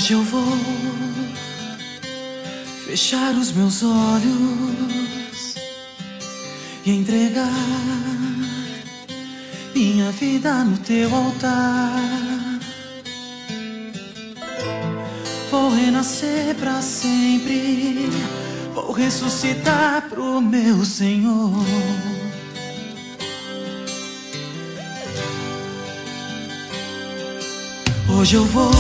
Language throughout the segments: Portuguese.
Hoje eu vou fechar os meus olhos e entregar minha vida no teu altar. Vou renascer pra sempre, vou ressuscitar pro meu Senhor. Hoje eu vou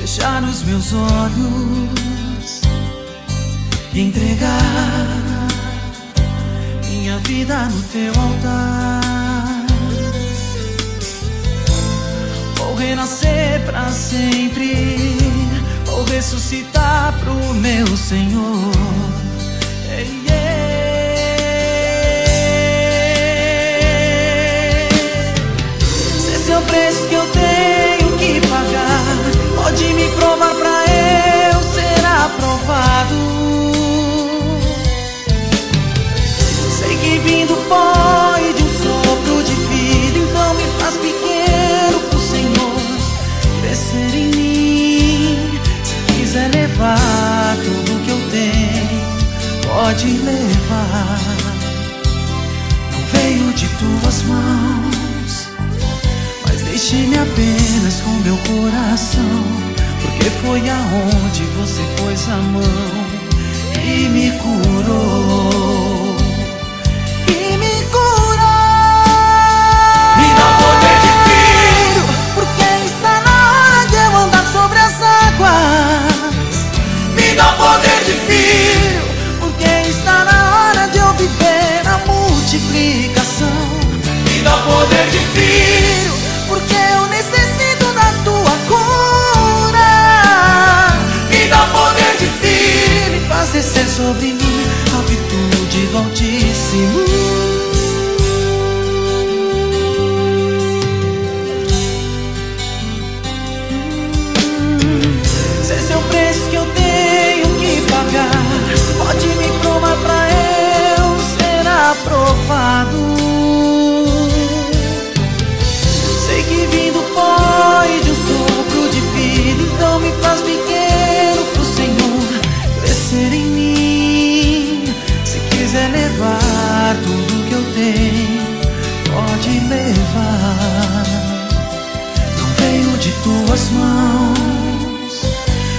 fechar os meus olhos e entregar minha vida no teu altar. Vou renascer pra sempre, vou ressuscitar pro meu Senhor. Ei, Se esse é o preço que eu tenho que pagar, pode me provar pra eu ser aprovado. Sei que vim do pó e de um sopro de vida, então me faz pequeno pro Senhor crescer em mim. Se quiser levar tudo que eu tenho, pode levar. Não veio de tuas mãos, mas deixe-me apenas com meu coração, porque foi aonde você pôs a mão e me curou. E me curou. Me dá poder de filho, porque está na hora de eu andar sobre as águas. Me dá poder de filho, porque está na hora de eu viver a multiplicação. Me dá poder de filho, porque eu necessito da tua cura. Me dá poder de filho e faz descer sobre mim a virtude do Altíssimo. Se esse é o preço que eu tenho que pagar, pode me provar pra eu ser aprovado. Sei que vim do pó e de um sopro de vida, então me faz pequeno pro Senhor crescer em mim. Se quiser levar tudo que eu tenho, pode levar. Não veio de tuas mãos,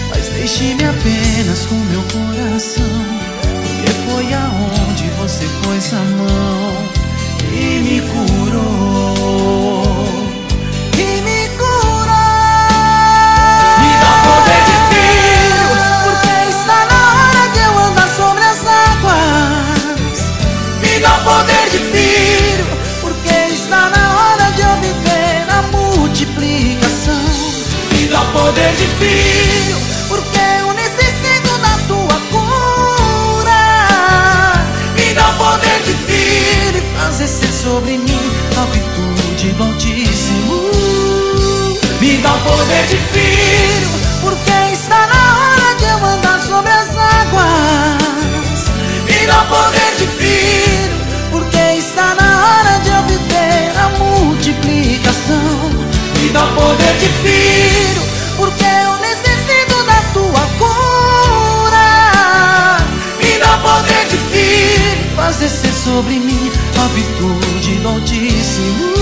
mas deixe-me apenas com meu coração, porque foi aonde você pôs a mão e me curou. E me curou. Me dá poder de filho, porque está na hora de eu andar sobre as águas. Me dá poder de filho, porque está na hora de eu viver a multiplicação. Me dá poder de filho, porque eu necessito da tua cura. Me dá poder de filho e faz descer sobre mim a virtude do Altíssimo. Me dá poder de filho, porque está na hora de eu andar sobre as águas. Me dá poder de filho, porque está na hora de eu viver a multiplicação. Me dá poder de filho, porque eu necessito da tua cura. Me dá poder de filho, faz descer sobre mim a virtude do Altíssimo.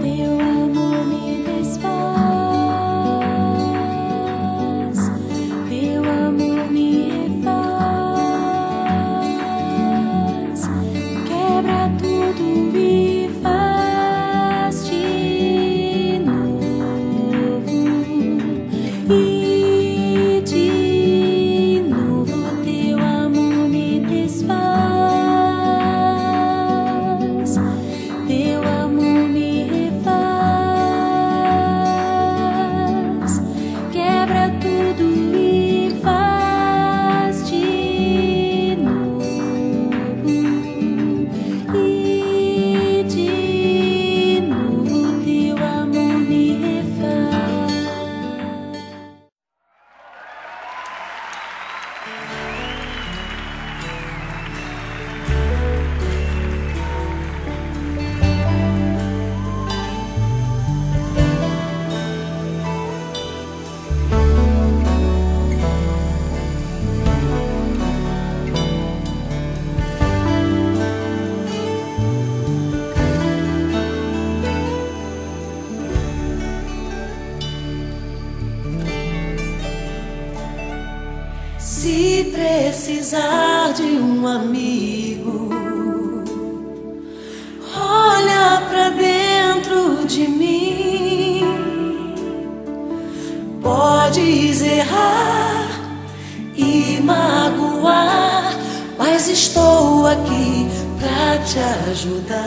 Teu amor me desfaz. precisar de um amigo, olha pra dentro de mim. Podes errar e magoar, mas estou aqui pra te ajudar.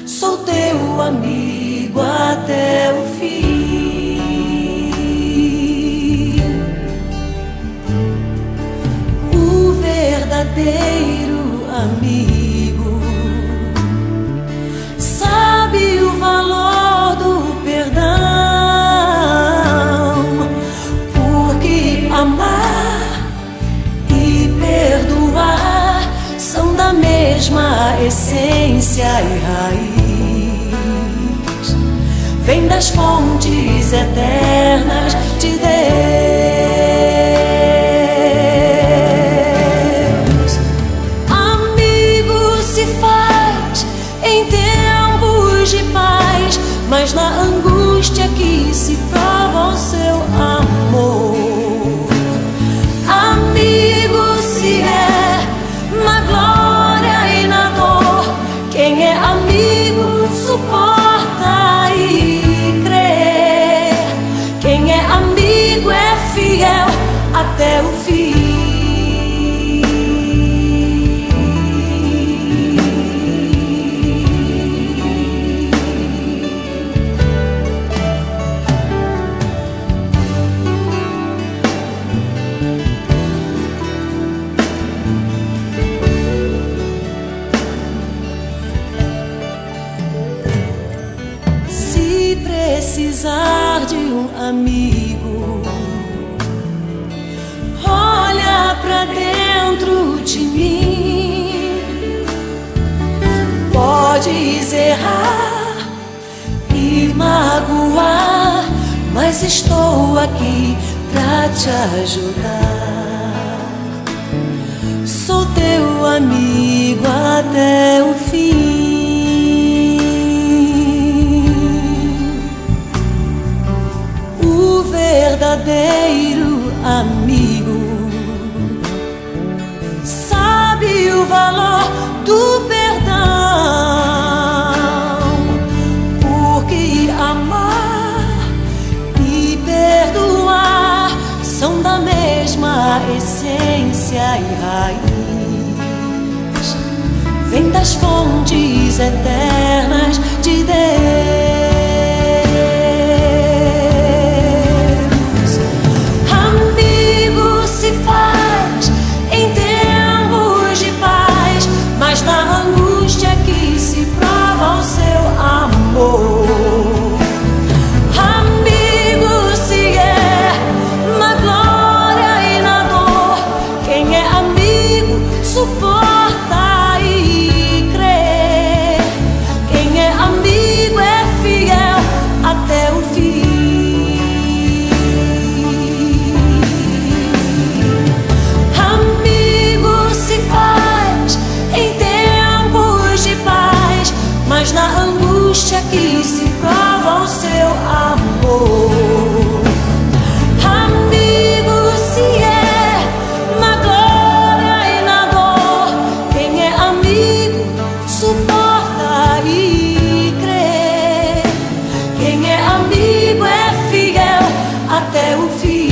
Sou teu amigo até o fim. O verdadeiro amigo sabe o valor do perdão, porque amar e perdoar são da mesma essência e raiz. Vem das fontes eternas de Deus. Amigo se faz em tempos de paz, mas na angústia que se prova o seu amor. Amigo se é na glória e na dor. Quem é amigo suporta e crê. Quem é amigo é fiel até o fim. Se precisar de um amigo, olha pra dentro de mim. Podes errar e magoar, mas estou aqui pra te ajudar. Sou teu amigo até o fim. O verdadeiro amigo sabe o valor do perdão, porque amar e perdoar são da mesma essência e raiz. Vem das fontes eternas de Deus. Amigo se faz em tempos de paz, mas na angústia que se prova o seu amor. Amigo se é na glória e na dor. Quem é amigo suporta e crê. Quem é amigo é fiel até o fim. Amigo se faz em tempos de paz, mas na angústia que se prova o seu amor. Amigo se é na glória e na dor. Quem é amigo suporta e crê. Quem é amigo é fiel até o fim.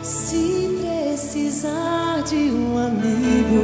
Se precisar de um amigo,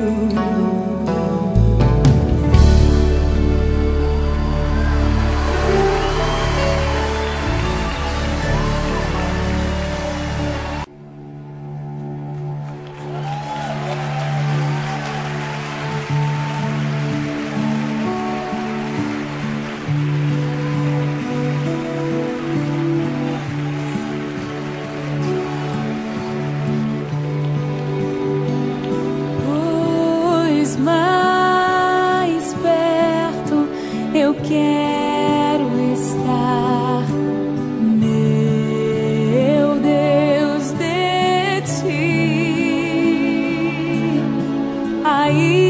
cair.